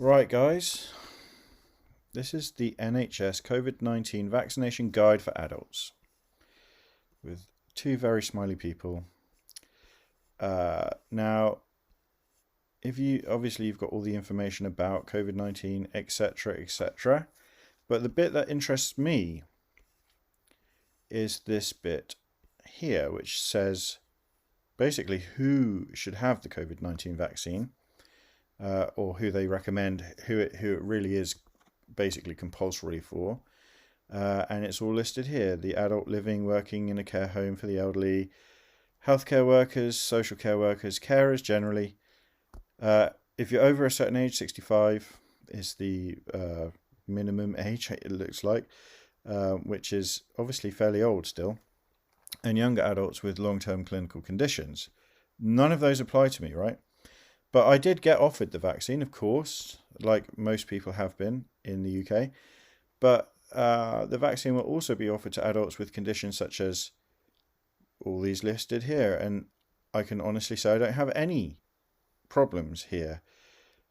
Right, guys, this is the NHS COVID-19 vaccination guide for adults with two very smiley people. Now, if you obviously you've got all the information about COVID-19, etc., etc., but the bit that interests me is this bit here, which says basically who should have the COVID-19 vaccine. Or who they recommend, who it really is basically compulsory for. And it's all listed here: the adult living, working in a care home for the elderly, healthcare workers, social care workers, carers generally. If you're over a certain age, 65 is the minimum age, it looks like, which is obviously fairly old still, and younger adults with long-term clinical conditions. None of those apply to me, right? But I did get offered the vaccine, of course, like most people have been in the UK. But the vaccine will also be offered to adults with conditions such as all these listed here. And I can honestly say I don't have any problems here.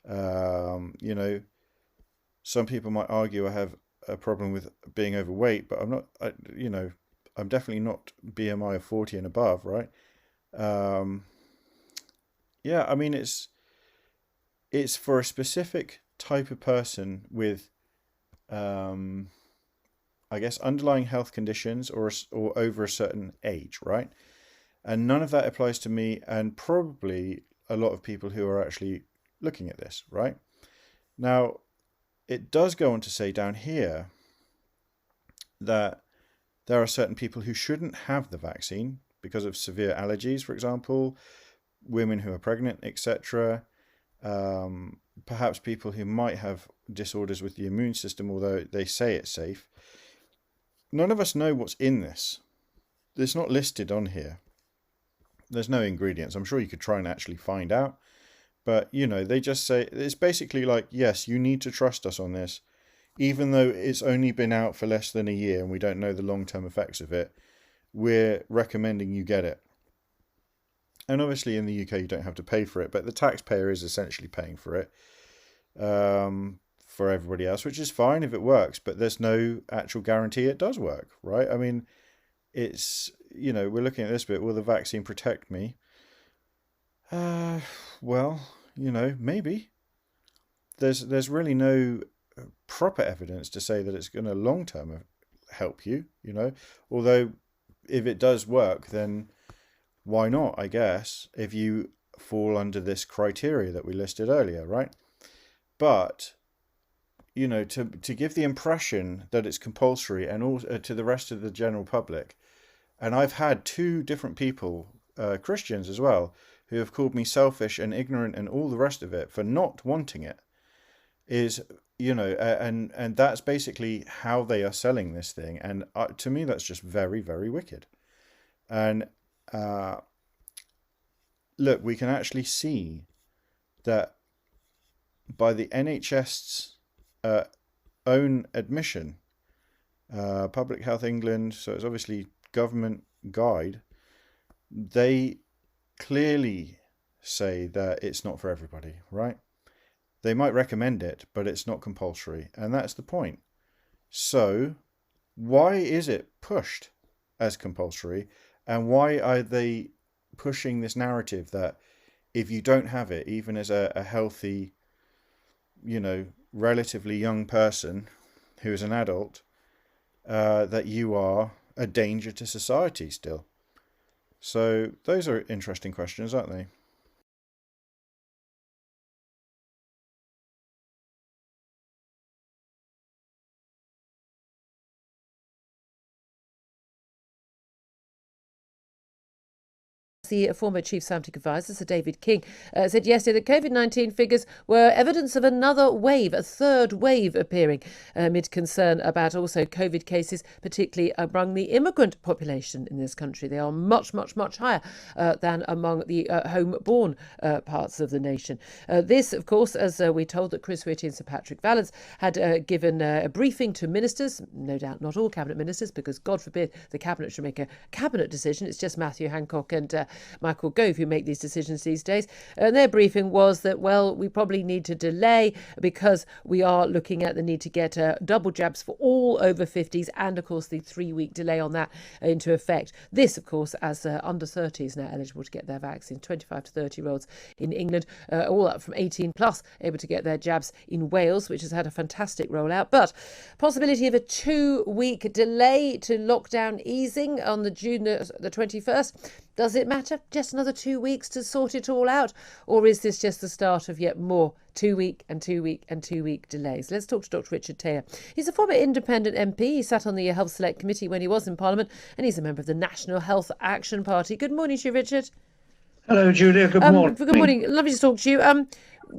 You know, some people might argue I have a problem with being overweight, but I'm not, I'm definitely not BMI of 40 and above, right? Yeah, I mean, it's for a specific type of person with, I guess, underlying health conditions or over a certain age, right? And none of that applies to me, and probably a lot of people who are actually looking at this, right? Now, it does go on to say down here that there are certain people who shouldn't have the vaccine because of severe allergies, for example, women who are pregnant, etc. Perhaps people who might have disorders with the immune system, although they say it's safe. None of us know what's in this. It's not listed on here. There's no ingredients. I'm sure you could try and actually find out. But, they just say, it's basically like, yes, you need to trust us on this. Even though it's only been out for less than a year and we don't know the long-term effects of it, we're recommending you get it. And obviously in the UK you don't have to pay for it, but the taxpayer is essentially paying for it for everybody else, which is fine if it works, but there's no actual guarantee it does work, right? I mean, it's, we're looking at this bit, will the vaccine protect me? Well, maybe. There's really no proper evidence to say that it's going to long-term help you, although if it does work, then why not, I guess, if you fall under this criteria that we listed earlier, right? But, to give the impression that it's compulsory and also to the rest of the general public, and I've had two different people, Christians as well, who have called me selfish and ignorant and all the rest of it for not wanting it, is, and that's basically how they are selling this thing. And to me, that's just very, very wicked. And look, we can actually see that by the NHS's own admission, Public Health England, so it's obviously government guide, they clearly say that it's not for everybody, right? They might recommend it, but it's not compulsory, and that's the point. So why is it pushed as compulsory? And why are they pushing this narrative that if you don't have it, even as a healthy, relatively young person who is an adult, that you are a danger to society still? So those are interesting questions, aren't they? The former Chief Scientific Advisor, Sir David King, said yesterday that COVID-19 figures were evidence of another wave, a third wave appearing, amid concern about also COVID cases, particularly among the immigrant population in this country. They are much, much, much higher than among the home-born parts of the nation. This, of course, as we told that Chris Whitty and Sir Patrick Vallance had given a briefing to ministers, no doubt not all cabinet ministers, because God forbid the cabinet should make a cabinet decision. It's just Matthew Hancock and Michael Gove, who make these decisions these days. And their briefing was that, well, we probably need to delay because we are looking at the need to get double jabs for all over 50s and, of course, the 3-week delay on that into effect. This, of course, as under 30s now eligible to get their vaccine, 25 to 30-year-olds in England, all up from 18 plus, able to get their jabs in Wales, which has had a fantastic rollout. But possibility of a 2-week delay to lockdown easing on the June the 21st. Does it matter? Just another 2 weeks to sort it all out? Or is this just the start of yet more 2-week and 2-week and 2-week delays? Let's talk to Dr. Richard Taylor. He's a former independent MP. He sat on the Health Select Committee when he was in Parliament, and he's a member of the National Health Action Party. Good morning to you, Richard. Hello, Julia. Good morning. Good morning. Lovely to talk to you.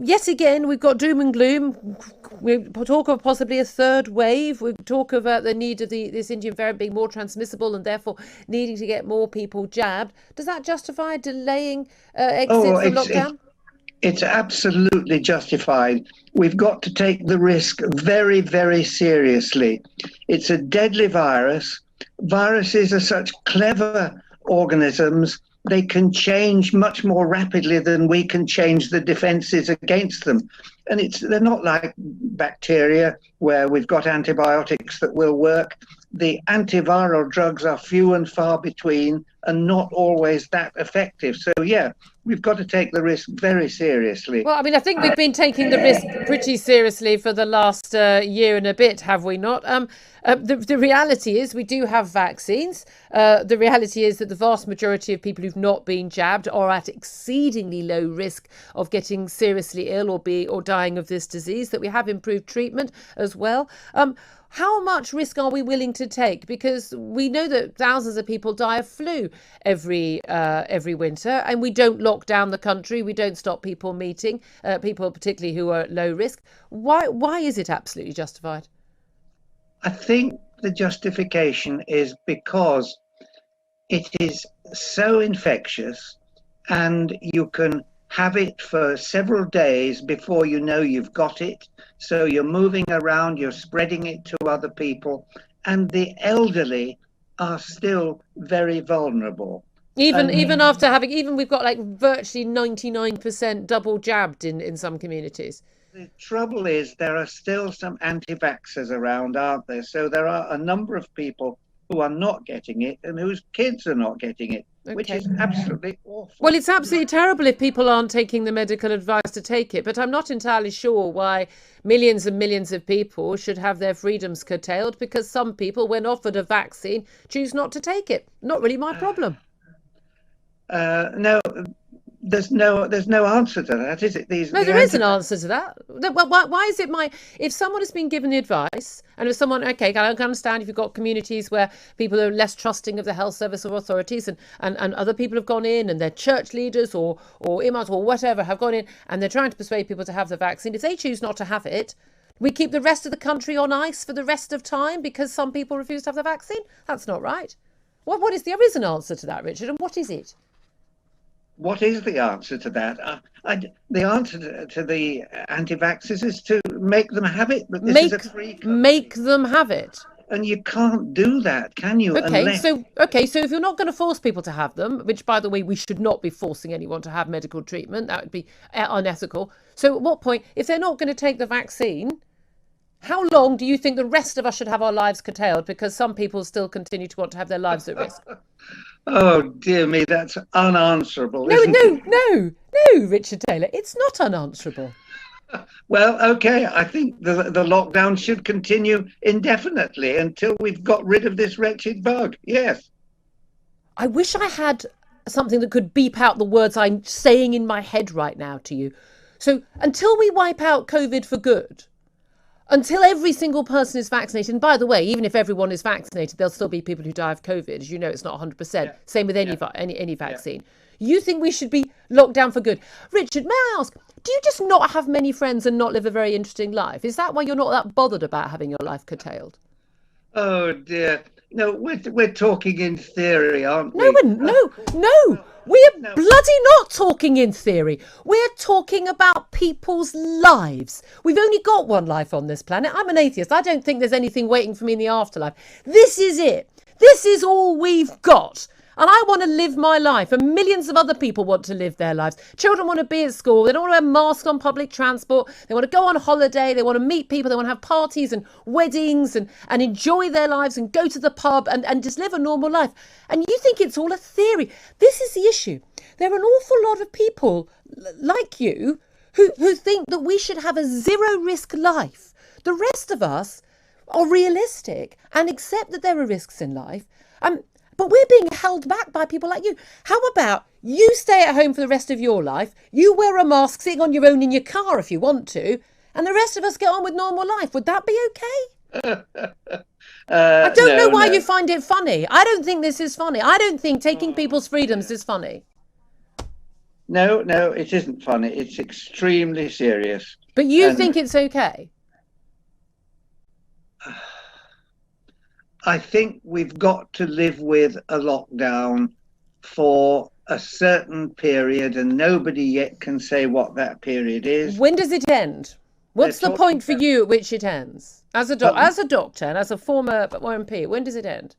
Yet again, we've got doom and gloom. We talk of possibly a third wave. We talk about the need of this Indian variant being more transmissible and therefore needing to get more people jabbed. Does that justify delaying exit from lockdown? It's absolutely justified. We've got to take the risk very, very seriously. It's a deadly virus. Viruses are such clever organisms. They can change much more rapidly than we can change the defenses against them. And they're not like bacteria where we've got antibiotics that will work. The antiviral drugs are few and far between and not always that effective. So, yeah, we've got to take the risk very seriously. Well, I mean, I think we've been taking the risk pretty seriously for the last year and a bit, have we not? The reality is we do have vaccines. The reality is that the vast majority of people who've not been jabbed are at exceedingly low risk of getting seriously ill or dying of this disease, that we have improved treatment as well. How much risk are we willing to take? Because we know that thousands of people die of flu every winter, and we don't lock down the country. We don't stop people meeting, people particularly who are at low risk. Why is it absolutely justified? I think the justification is because it is so infectious and you can have it for several days before you know you've got it. So you're moving around, you're spreading it to other people, and the elderly are still very vulnerable. Even after having, we've got like virtually 99% double jabbed in some communities. The trouble is there are still some anti-vaxxers around, aren't there? So there are a number of people who are not getting it and whose kids are not getting it, which is absolutely awful. Well, it's absolutely terrible if people aren't taking the medical advice to take it, but I'm not entirely sure why millions and millions of people should have their freedoms curtailed because some people, when offered a vaccine, choose not to take it. Not really my problem. No. There's no answer to that, is it? There is an answer to that. Well, why is it if someone has been given advice, and if someone, okay, I can understand if you've got communities where people are less trusting of the health service or authorities and other people have gone in and their church leaders or imams or whatever have gone in and they're trying to persuade people to have the vaccine. If they choose not to have it, we keep the rest of the country on ice for the rest of time because some people refuse to have the vaccine? That's not right. What is there is an answer to that, Richard, and what is it? What is the answer to that? The answer to the anti-vaxxers is to make them have it. But this is a free country. Make them have it. And you can't do that, can you? So if you're not going to force people to have them, which, by the way, we should not be forcing anyone to have medical treatment, that would be unethical. So at what point, if they're not going to take the vaccine, how long do you think the rest of us should have our lives curtailed because some people still continue to want to have their lives at risk? Oh, dear me, that's unanswerable. No, Richard Taylor, it's not unanswerable. Well, okay, I think the lockdown should continue indefinitely until we've got rid of this wretched bug, yes. I wish I had something that could beep out the words I'm saying in my head right now to you. So until we wipe out COVID for good, until every single person is vaccinated, and by the way, even if everyone is vaccinated, there'll still be people who die of COVID. As you know, it's not 100%. Yeah. Same with any vaccine. Yeah. You think we should be locked down for good? Richard, may I ask, do you just not have many friends and not live a very interesting life? Is that why you're not that bothered about having your life curtailed? Oh, dear. No, we're talking in theory, aren't we? No. We're bloody not talking in theory. We're talking about people's lives. We've only got one life on this planet. I'm an atheist. I don't think there's anything waiting for me in the afterlife. This is it. This is all we've got. And I want to live my life, and millions of other people want to live their lives. Children want to be at school. They don't want to wear masks on public transport. They want to go on holiday. They want to meet people. They want to have parties and weddings and enjoy their lives and go to the pub and just live a normal life. And you think it's all a theory. This is the issue. There are an awful lot of people like you who think that we should have a zero risk life. The rest of us are realistic and accept that there are risks in life. But we're being held back by people like you. How about you stay at home for the rest of your life, you wear a mask sitting on your own in your car if you want to, and the rest of us get on with normal life? Would that be okay? I don't know why you find it funny. I don't think this is funny. I don't think taking people's freedoms is funny. No, it isn't funny. It's extremely serious. But you think it's okay? I think we've got to live with a lockdown for a certain period, and nobody yet can say what that period is. When does it end? What's the point for you at which it ends? As a doctor and as a former MP, when does it end?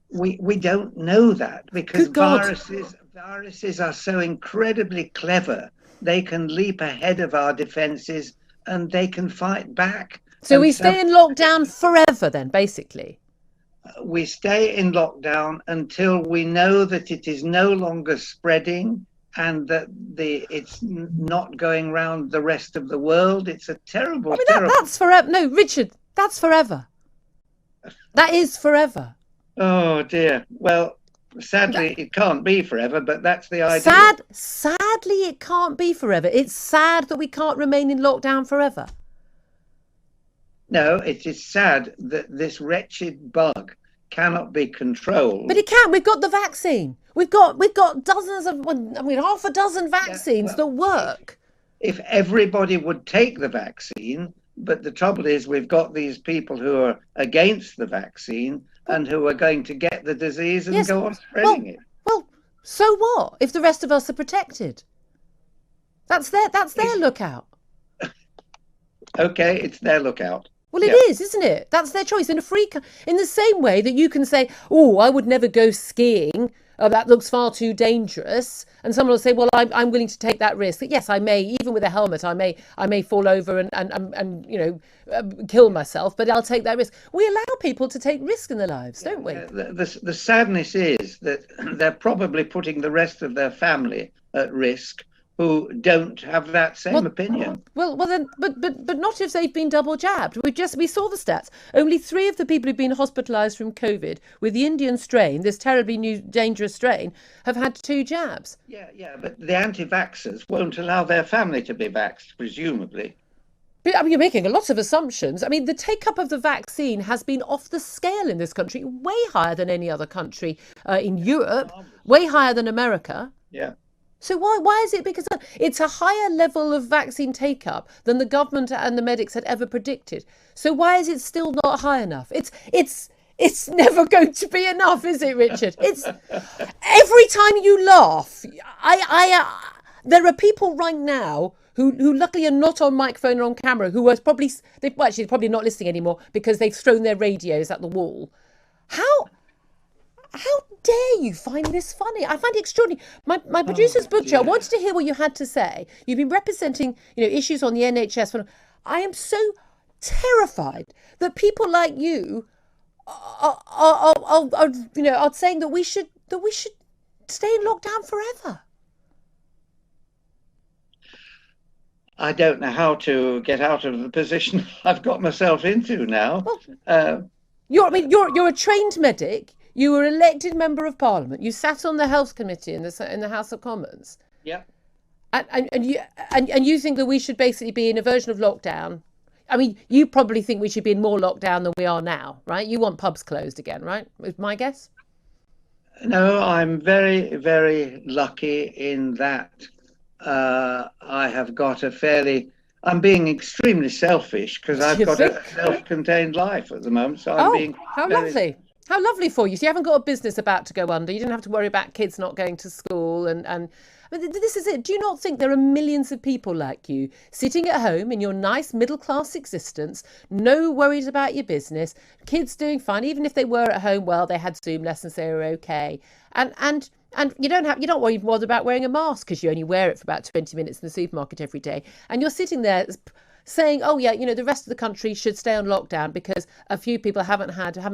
We don't know that, because viruses are so incredibly clever. They can leap ahead of our defenses and they can fight back. So we stay in lockdown forever then, basically? We stay in lockdown until we know that it is no longer spreading and that it's not going round the rest of the world. It's a terrible, that's forever. No, Richard, that's forever. That is forever. Oh dear. Well, sadly, it can't be forever, but that's the idea. Sadly, it can't be forever. It's sad that we can't remain in lockdown forever. No, it is sad that this wretched bug cannot be controlled. But it can. We've got the vaccine. We've got dozens of, half a dozen vaccines that work. If everybody would take the vaccine, but the trouble is we've got these people who are against the vaccine and who are going to get the disease and go on spreading it. Well, so what if the rest of us are protected? That's their lookout. Okay, it's their lookout. Well, it is, isn't it? That's their choice. In the same way that you can say, "Oh, I would never go skiing. That looks far too dangerous," and someone will say, "Well, I'm willing to take that risk. Yes, I may, even with a helmet, I may fall over and kill myself, but I'll take that risk." We allow people to take risks in their lives, don't we? The sadness is that they're probably putting the rest of their family at risk, who don't have that same opinion. Well, then, but not if they've been double jabbed. We saw the stats. Only 3 of the people who've been hospitalised from COVID with the Indian strain, this terribly new dangerous strain, have had 2 jabs. Yeah, but the anti-vaxxers won't allow their family to be vaxxed, presumably. But you're making a lot of assumptions. The take-up of the vaccine has been off the scale in this country, way higher than any other country in Europe, way higher than America. Yeah. So why is it? Because it's a higher level of vaccine take-up than the government and the medics had ever predicted. So why is it still not high enough? It's never going to be enough, is it, Richard? It's every time you laugh, there are people right now who luckily are not on microphone or on camera, who are probably not listening anymore because they've thrown their radios at the wall. How dare you find this funny? I find it extraordinary. My producer's Butcher, I wanted to hear what you had to say. You've been representing, issues on the NHS. I am so terrified that people like you are saying that we should stay in lockdown forever. I don't know how to get out of the position I've got myself into now. Well, you're a trained medic. You were elected member of Parliament. You sat on the Health Committee in the House of Commons. Yeah. And you think that we should basically be in a version of lockdown. You probably think we should be in more lockdown than we are now, right? You want pubs closed again, right? Is my guess? No, I'm very, very lucky in that I have got I'm being extremely selfish because I've got a self-contained life at the moment. So how lovely. How lovely for you. So you haven't got a business about to go under. You didn't have to worry about kids not going to school. And I mean, this is it. Do you not think there are millions of people like you sitting at home in your nice middle class existence, no worries about your business, kids doing fine, even if they were at home, well, they had Zoom lessons, they were okay. And you don't even bother about wearing a mask because you only wear it for about 20 minutes in the supermarket every day. And you're sitting there saying, oh yeah, the rest of the country should stay on lockdown because a few people haven't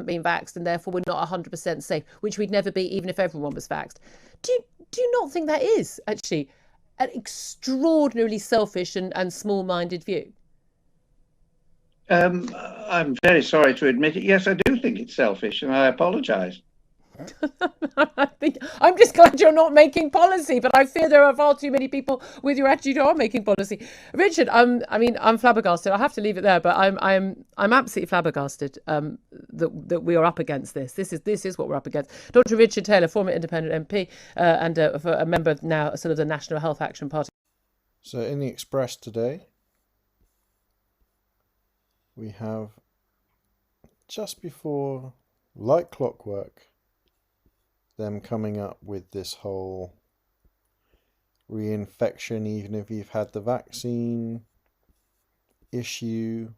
been vaxxed and therefore we're not 100% safe, which we'd never be even if everyone was vaxxed. Do you not think that is actually an extraordinarily selfish and small-minded view? I'm very sorry to admit it. Yes, I do think it's selfish, and I apologise. I'm just glad you're not making policy, but I fear there are far too many people with your attitude who are making policy. Richard, I'm flabbergasted. I have to leave it there, but I'm absolutely flabbergasted that we are up against this. This is what we're up against. Dr. Richard Taylor, former independent MP and a member of now sort of the National Health Action Party. So in the Express today, we have just before, like clockwork, them coming up with this whole reinfection, even if you've had the vaccine issue,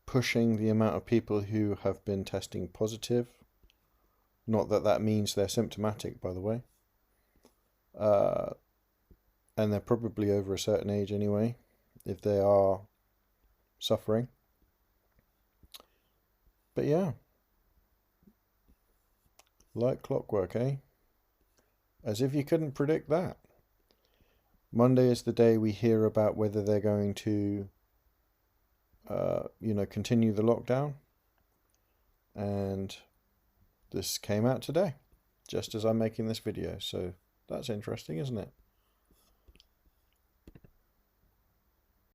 pushing the amount of people who have been testing positive. Not that that means they're symptomatic, by the way. And they're probably over a certain age anyway, if they are suffering. But yeah. Like clockwork, eh? As if you couldn't predict that. Monday is the day we hear about whether they're going to, continue the lockdown. And this came out today, just as I'm making this video. So that's interesting, isn't it?